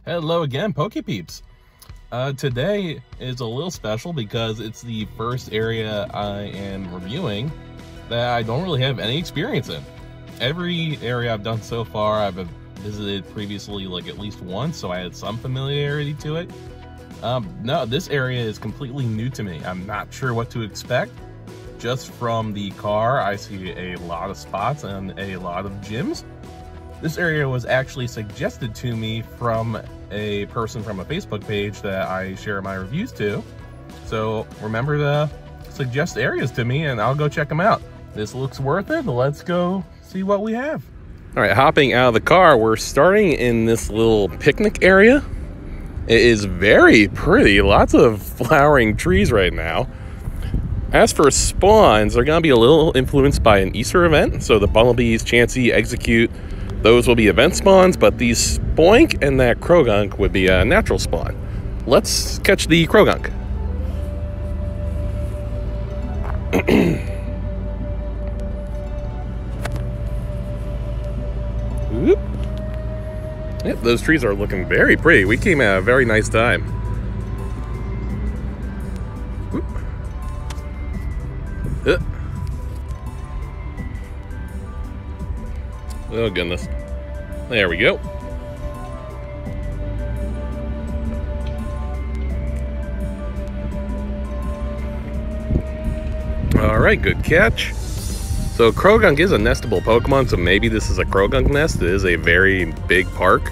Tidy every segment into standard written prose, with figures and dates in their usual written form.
Hello again, Poke Peeps. Today is a little special because it's the first area I am reviewing that I don't really have any experience in. Every area I've done so far, I've visited previously like at least once, so I had some familiarity to it. No, this area is completely new to me. I'm not sure what to expect. Just from the car, I see a lot of spots and a lot of gyms. This area was actually suggested to me from a person from a Facebook page that I share my reviews to. So remember to suggest areas to me and I'll go check them out. This looks worth it. Let's go see what we have. All right, hopping out of the car, we're starting in this little picnic area. It is very pretty. Lots of flowering trees right now. As for spawns, they're going to be a little influenced by an Easter event. So the bumblebees, Chansey, Execute, those will be event spawns, but these Spoink and that Krogunk would be a natural spawn. Let's catch the Krogunk. Yep, those trees are looking very pretty. We came at a very nice time. Oh goodness. There we go. Alright, good catch. So Krogunk is a nestable Pokemon, so maybe this is a Krogunk nest. It is a very big park.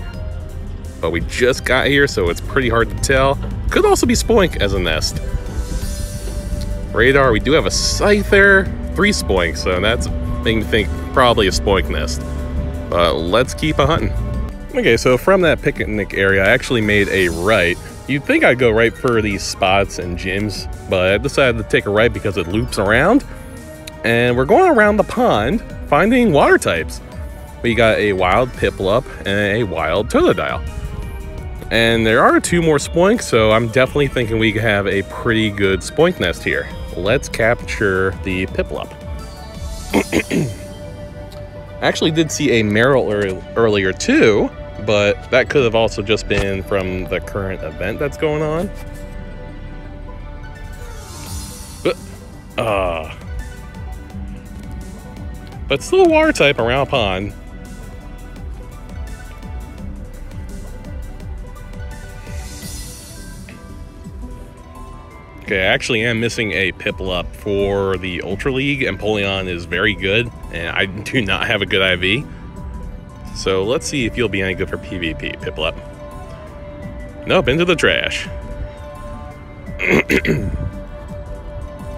But we just got here, so it's pretty hard to tell. Could also be Spoink as a nest. Radar, we do have a Scyther, 3 Spoink, so that's making me think probably a Spoink nest. But let's keep a hunting. Okay, so from that picnic area, I actually made a right. You'd think I'd go right for these spots and gyms, but I decided to take a right because it loops around. And we're going around the pond, finding water types. We got a wild Piplup and a wild Totodile. And there are 2 more Spoinks, so I'm definitely thinking we have a pretty good Spoink nest here. Let's capture the Piplup. I actually did see a Meryl earlier too, but that could have also just been from the current event that's going on. But still a water type around a pond. Okay, I actually am missing a Piplup for the Ultra League. Empoleon is very good, and I do not have a good IV. So let's see if you'll be any good for PvP, Piplup. Nope, into the trash.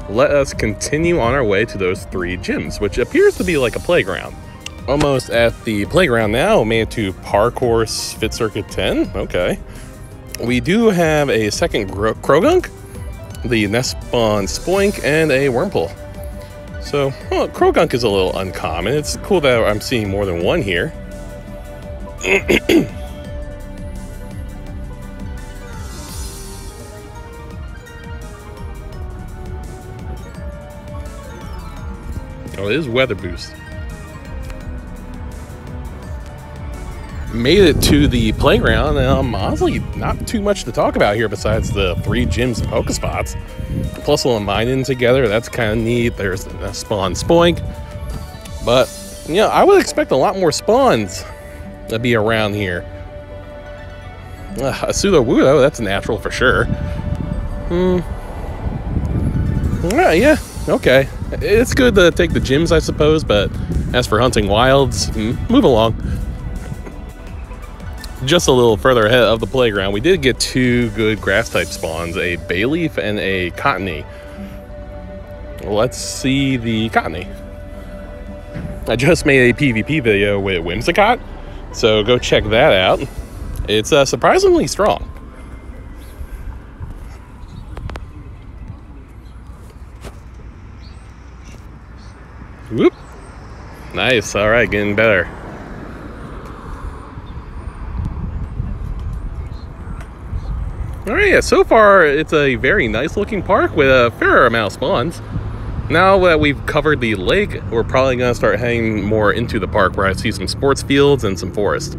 Let us continue on our way to those 3 gyms, which appears to be like a playground. Almost at the playground now, made it to Park Horse Fit Circuit 10. Okay. We do have a second Krogunk, the nest spawn Spoink, and a Wurmple. So, well, Krogunk is a little uncommon. It's cool that I'm seeing more than one here. Oh, it is Weather Boost. Made it to the playground, and honestly, not too much to talk about here besides the 3 gyms and Pokespots. Plus a little mining together, that's kind of neat. There's the spawn Spoink. But, you know, I would expect a lot more spawns to be around here. A Sudowoodo, that's natural for sure. Yeah, okay. It's good to take the gyms, I suppose, but as for hunting wilds, move along. Just a little further ahead of the playground, we did get 2 good grass-type spawns, a Bayleaf and a Cottony. Let's see the Cottony. I just made a PvP video with Whimsicott, so go check that out. It's surprisingly strong. Whoop. Nice, all right, getting better. Alright, yeah, so far it's a very nice looking park with a fair amount of spawns. Now that we've covered the lake, we're probably going to start heading more into the park where I see some sports fields and some forest.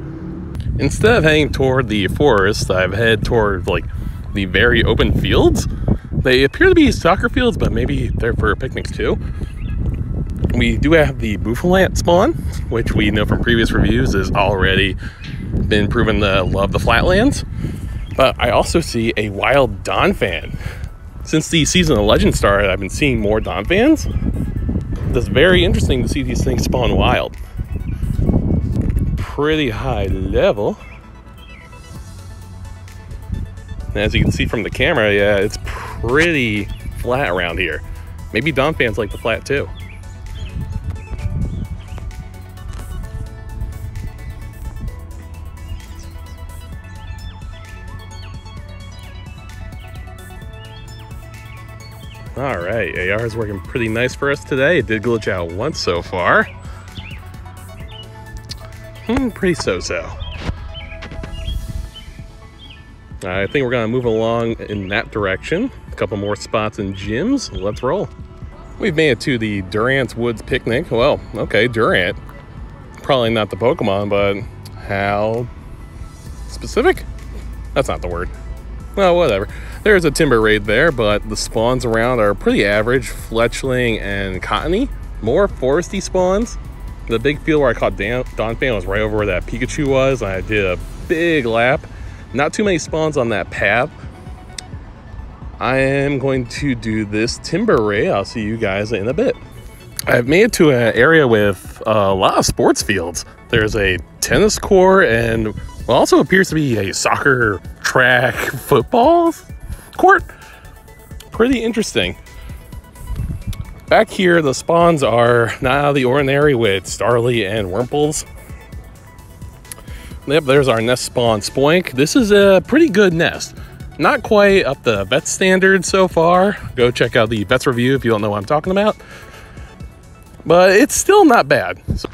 Instead of heading toward the forest, I've headed toward like the very open fields. They appear to be soccer fields, but maybe they're for picnics too. We do have the buffalant spawn, which we know from previous reviews has already been proven to love the flatlands. But I also see a wild donphan. Since the season of Legend started, I've been seeing more donphans. It's very interesting to see these things spawn wild. Pretty high level. And as you can see from the camera, yeah, it's pretty flat around here. Maybe donphans like the flat too. All right, AR is working pretty nice for us today. It did glitch out once so far. Pretty so-so. I think we're gonna move along in that direction. A couple more spots and gyms. Let's roll. We've made it to the Durant's Woods Picnic. Well, okay, Durant. Probably not the Pokemon, but how specific? That's not the word. Well, whatever. There's a timber raid there, but the spawns around are pretty average. Fletchling and cottony. More foresty spawns. The big field where I caught donphan was right over where that Pikachu was. I did a big lap. Not too many spawns on that path. I am going to do this timber raid. I'll see you guys in a bit. I've made it to an area with a lot of sports fields. There's a tennis court and what also appears to be a soccer, track, football court. Pretty interesting. Back here, the spawns are not out of the ordinary with Starly and Wurmples. Yep, there's our nest spawn, Spoink. This is a pretty good nest. Not quite up the vet standard so far. Go check out the vet's review if you don't know what I'm talking about. But it's still not bad. So,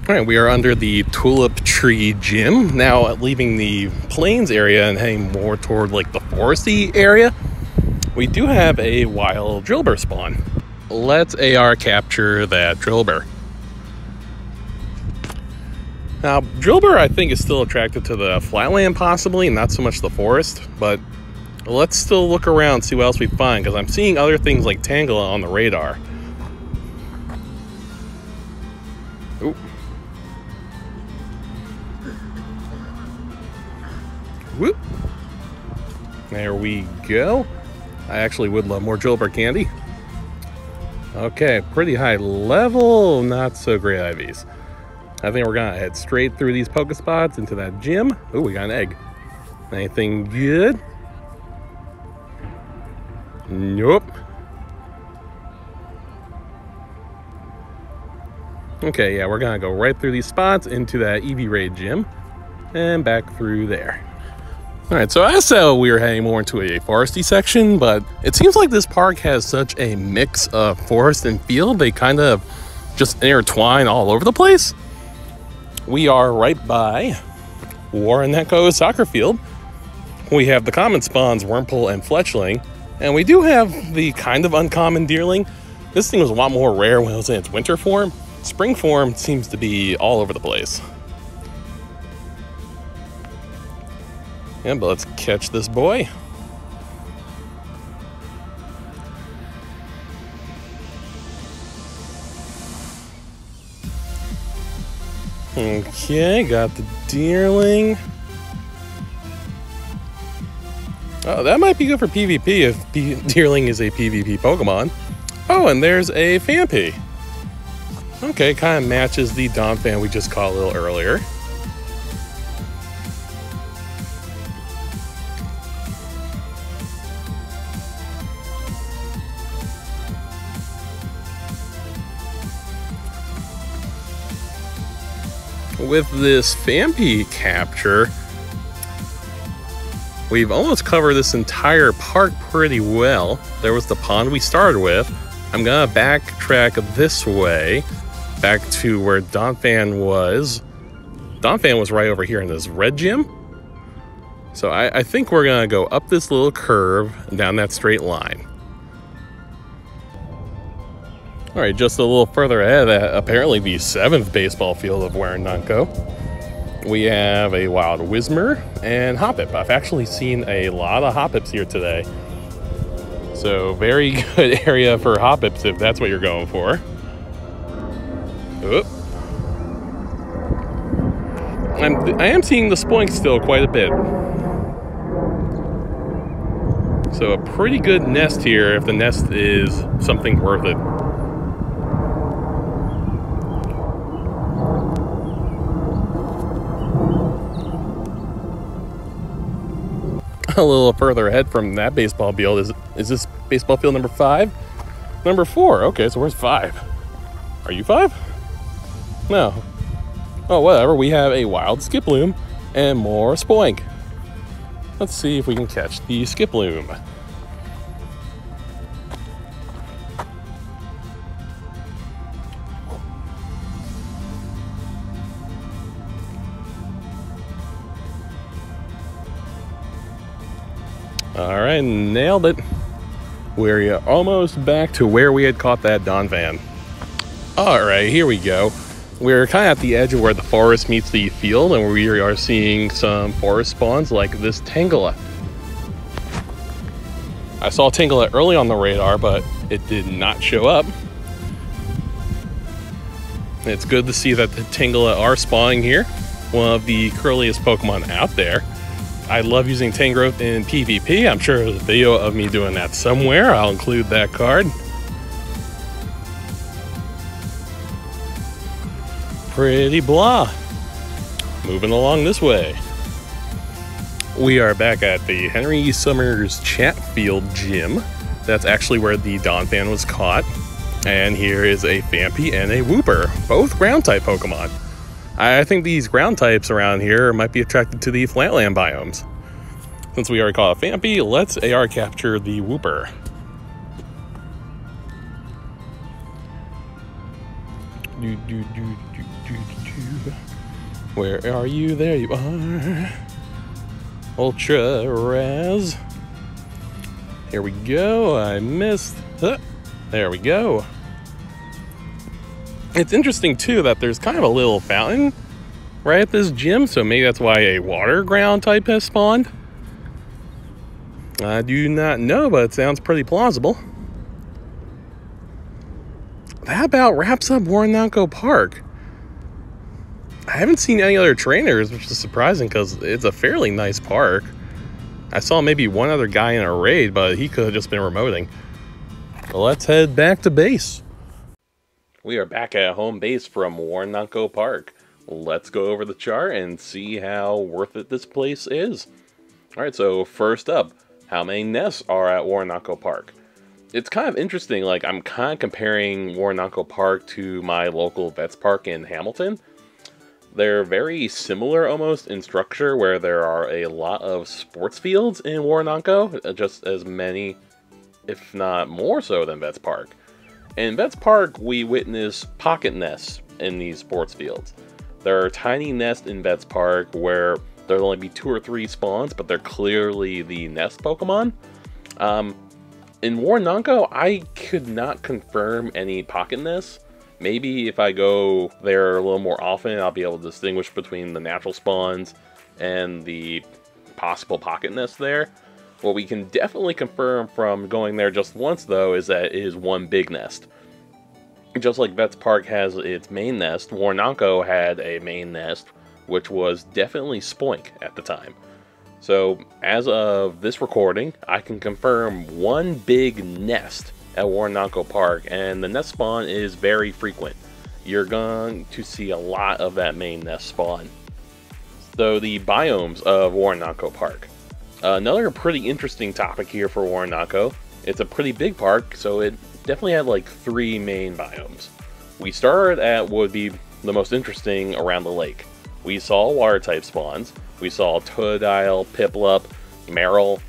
all right, we are under the Tulip Tree Gym. Now leaving the plains area and heading more toward like the foresty area. We do have a wild drillbur spawn. Let's AR capture that drillbur. Now, drillbur I think is still attracted to the flatland possibly, not so much the forest, but let's still look around, see what else we find, because I'm seeing other things like Tangela on the radar. Ooh. Whoop. There we go. I actually would love more drillbur candy. Okay, pretty high level, not so great IVs. I think we're gonna head straight through these Pokespots into that gym. Oh, we got an egg. Anything good? Nope. Okay, yeah, we're gonna go right through these spots into that EV Raid gym and back through there. All right, so I said we were heading more into a foresty section, but it seems like this park has such a mix of forest and field. They kind of just intertwine all over the place. We are right by Warinanco soccer field. We have the common spawns, Wurmple and Fletchling, and we do have the kind of uncommon Deerling. This thing was a lot more rare when it was in its winter form. Spring form seems to be all over the place. Yeah, but let's catch this boy. Okay, got the Deerling. Oh, that might be good for PvP if Deerling is a PvP Pokemon. Oh, and there's a Phanpy. Okay, kind of matches the donphan we just caught a little earlier. With this Phanpy capture, we've almost covered this entire park pretty well. There was the pond we started with. I'm gonna backtrack this way, back to where donphan was. Donphan was right over here in this red gym. So I think we're gonna go up this little curve and down that straight line. All right, just a little further ahead, apparently the 7th baseball field of Warinanco. We have a wild Whismur and Hoppip. I've actually seen a lot of Hoppips here today. So very good area for Hoppips if that's what you're going for. Oop. I am seeing the spoink still quite a bit. So a pretty good nest here if the nest is something worth it. A little further ahead from that baseball field is this baseball field number 5? Number 4. Okay, so where's 5? Are you 5? No. Oh, whatever. We have a wild skiploom and more spoink. Let's see if we can catch the skiploom. All right, nailed it. We're almost back to where we had caught that donphan. All right, here we go. We're kind of at the edge of where the forest meets the field, and we are seeing some forest spawns like this tangela. I saw tangela early on the radar, but it did not show up. It's good to see that the tangela are spawning here, one of the curliest Pokemon out there. I love using Tangrowth in PvP. I'm sure there's a video of me doing that somewhere. I'll include that card. Pretty blah. Moving along this way. We are back at the Henry Summers Chatfield Gym. That's actually where the donphan was caught. And here is a Phanpy and a Wooper, both ground type Pokemon. I think these ground types around here might be attracted to the flatland biomes. Since we already caught a Phanpy, let's AR capture the Wooper. Where are you? There you are. Ultra Raz. Here we go. I missed. There we go. It's interesting too that there's kind of a little fountain right at this gym, so maybe that's why a water ground type has spawned. I do not know, but it sounds pretty plausible. That about wraps up Warinanco Park. I haven't seen any other trainers, which is surprising because it's a fairly nice park. I saw maybe one other guy in a raid, but he could have just been remoting. Well, let's head back to base. We are back at home base from Warinanco Park. Let's go over the chart and see how worth it this place is. Alright, so first up, how many nests are at Warinanco Park? It's kind of interesting, like I'm kind of comparing Warinanco Park to my local Vets Park in Hamilton. They're very similar almost in structure, where there are a lot of sports fields in Warinanco, just as many, if not more so than Vets Park. In Vets Park, we witness pocket nests in these sports fields. There are tiny nests in Vets Park where there'll only be 2 or 3 spawns, but they're clearly the nest Pokemon. In Warinanco, I could not confirm any pocket nests. Maybe if I go there a little more often, I'll be able to distinguish between the natural spawns and the possible pocket nests there. What we can definitely confirm from going there just once, though, is that it is one big nest. Just like Vets Park has its main nest, Warinanco had a main nest, which was definitely spoink at the time. So, as of this recording, I can confirm one big nest at Warinanco Park, and the nest spawn is very frequent. You're going to see a lot of that main nest spawn. So, the biomes of Warinanco Park. Another pretty interesting topic here for Warinanco. It's a pretty big park, so it definitely had like 3 main biomes. We started at what would be the most interesting around the lake. We saw water type spawns. We saw Totodile, Piplup, Marill.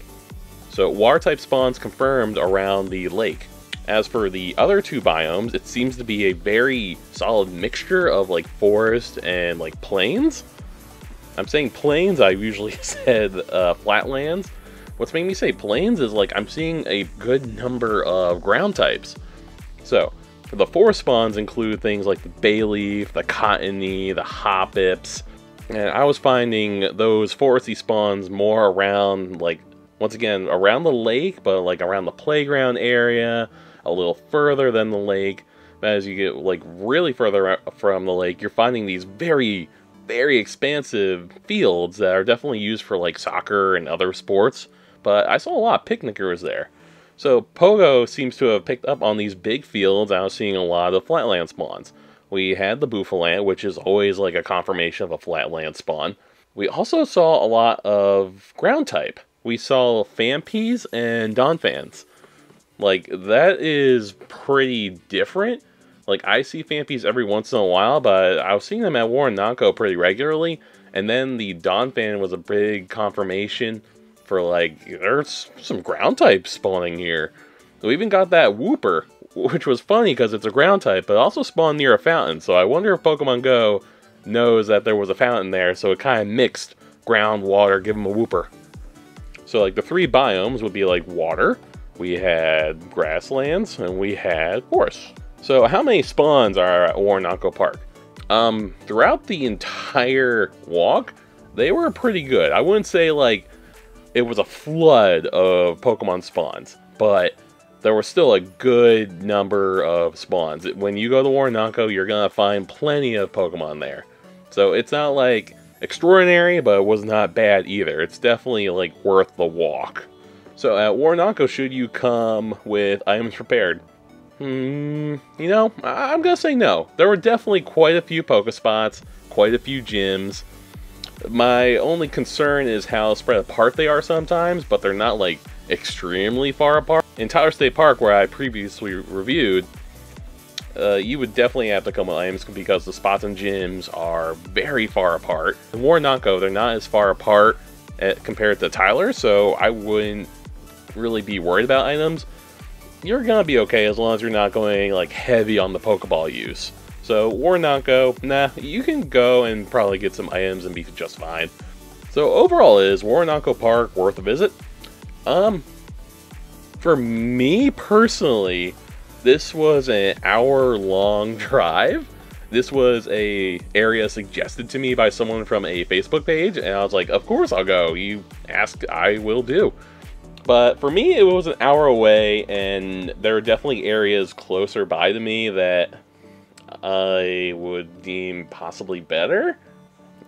So water type spawns confirmed around the lake. As for the other 2 biomes, it seems to be a very solid mixture of like forest and like plains. I'm saying plains, I usually said flatlands. What's making me say plains is like I'm seeing a good number of ground types. So, the forest spawns include things like the bayleaf, the cottony, the hoppips, And I was finding those foresty spawns more around, like, once again, around the lake, but like around the playground area, a little further than the lake. But as you get like really further out from the lake, you're finding these very, very expansive fields that are definitely used for like soccer and other sports. But I saw a lot of picnickers there. So Pogo seems to have picked up on these big fields. I was seeing a lot of flatland spawns. We had the Buffalant, which is always like a confirmation of a flatland spawn. We also saw a lot of ground type. We saw Fanpeas and Donphans. Like, that is pretty different. Like, I see Fanpeas every once in a while, but I was seeing them at Warinanco pretty regularly. And then the Donphan was a big confirmation for, like, there's some ground type spawning here. We even got that Whooper, which was funny because it's a ground type, but also spawned near a fountain. So I wonder if Pokemon Go knows that there was a fountain there, so it kind of mixed ground, water, give them a Whooper. So like the three biomes would be like water, we had grasslands, and we had forests. So how many spawns are at Warinanco Park? Throughout the entire walk, they were pretty good. I wouldn't say like it was a flood of Pokemon spawns, but there was still a good number of spawns. When you go to Warinanco, you're gonna find plenty of Pokemon there. So it's not like extraordinary, but it was not bad either. It's definitely like worth the walk. So at Warinanco, should you come with items prepared? You know, I'm gonna say no. There were definitely quite a few Pokespots, quite a few gyms. My only concern is how spread apart they are sometimes, but they're not like extremely far apart. In Tyler State Park, where I previously reviewed, you would definitely have to come with items because the spots and gyms are very far apart. In Warinanco, they're not as far apart compared to Tyler, so I wouldn't really be worried about items. You're gonna be okay as long as you're not going like heavy on the Pokeball use. So Warinanco, nah, you can go and probably get some items and be just fine. So overall, is Warinanco Park worth a visit? For me personally, this was an hour-long drive. This was a area suggested to me by someone from a Facebook page, and I was like, of course I'll go. You ask, I will do. But for me, it was an hour away, and there are definitely areas closer by to me that I would deem possibly better.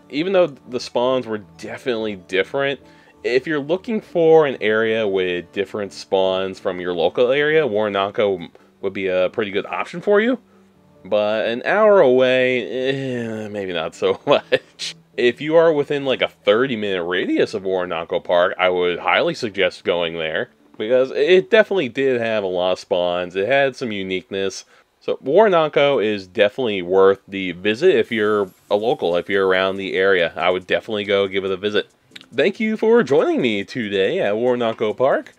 Even though the spawns were definitely different, if you're looking for an area with different spawns from your local area, Warinanco would be a pretty good option for you. But an hour away, maybe not so much. If you are within like a 30-minute radius of Warinanco Park, I would highly suggest going there, because it definitely did have a lot of spawns. It had some uniqueness. So Warinanco is definitely worth the visit if you're a local, if you're around the area. I would definitely go give it a visit. Thank you for joining me today at Warinanco Park.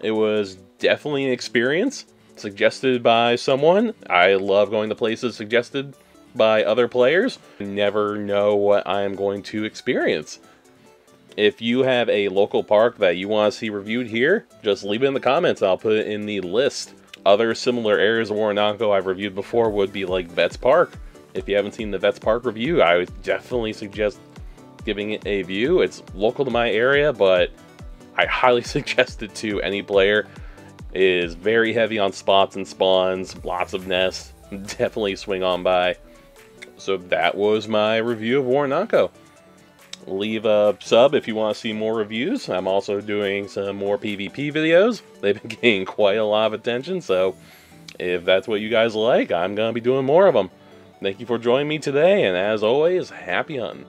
It was definitely an experience suggested by someone. I love going to places suggested by other players. You never know what I am going to experience. If you have a local park that you want to see reviewed here, just leave it in the comments. I'll put it in the list. Other similar areas of Warinanco I've reviewed before would be like Vets Park. If you haven't seen the Vets Park review, I would definitely suggest giving it a view. It's local to my area, but I highly suggest it to any player. It is very heavy on spots and spawns, lots of nests. Definitely swing on by. So that was my review of Warinanco. Leave a sub if you want to see more reviews. I'm also doing some more PvP videos. They've been getting quite a lot of attention, so if that's what you guys like, I'm going to be doing more of them. Thank you for joining me today, and as always, happy hunting.